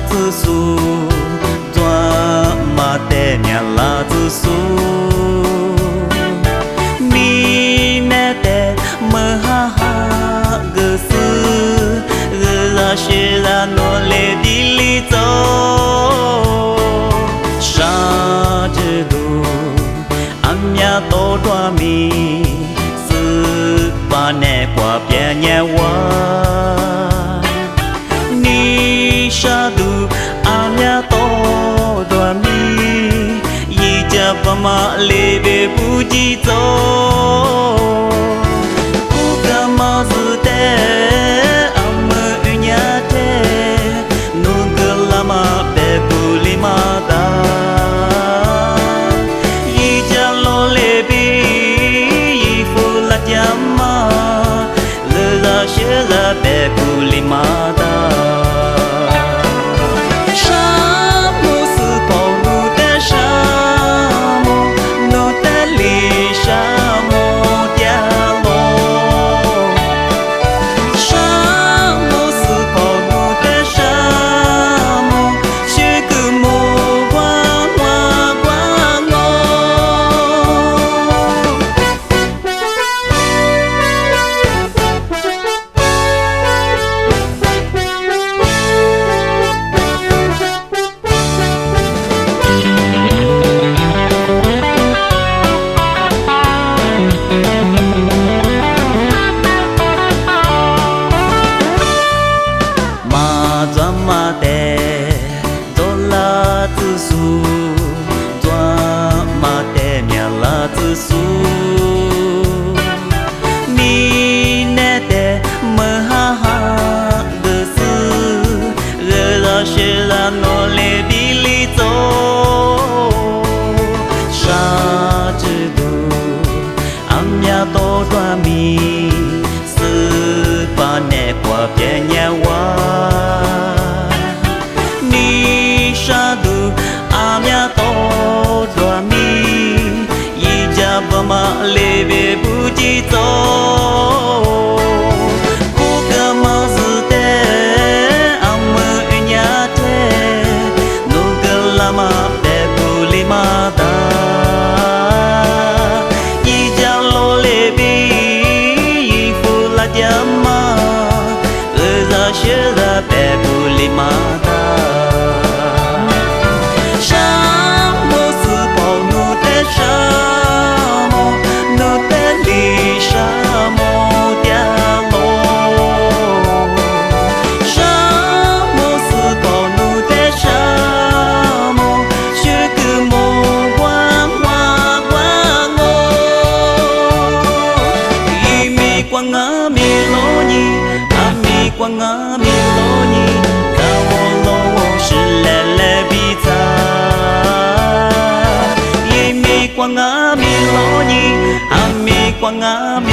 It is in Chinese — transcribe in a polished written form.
子苏，转马的娘拉子苏，你那的么哈哈个斯，个拉些拉诺雷地里走，沙子路，俺呀多多米，是把那瓜边呀哇。沙杜阿呀多多米，一家爸妈里边不记走，不干嘛子的阿么人家的，弄个拉嘛别不里嘛的，一家罗里边衣服拉家嘛，了拉些拉别不里嘛的。苏，你那的么哈哈的斯，热拉些拉诺雷比里走，沙子路，俺呀多多米，是把那瓜边呀哇，你沙路，俺呀多多米。爸妈里边不记走，不干嘛子的阿么人家的，弄个拉嘛别不里嘛的，一家罗里边衣服拉家嘛，拉些拉别不里嘛的。光啊米罗尼，看我罗是来来比赛，一米光啊米罗尼，阿米光啊米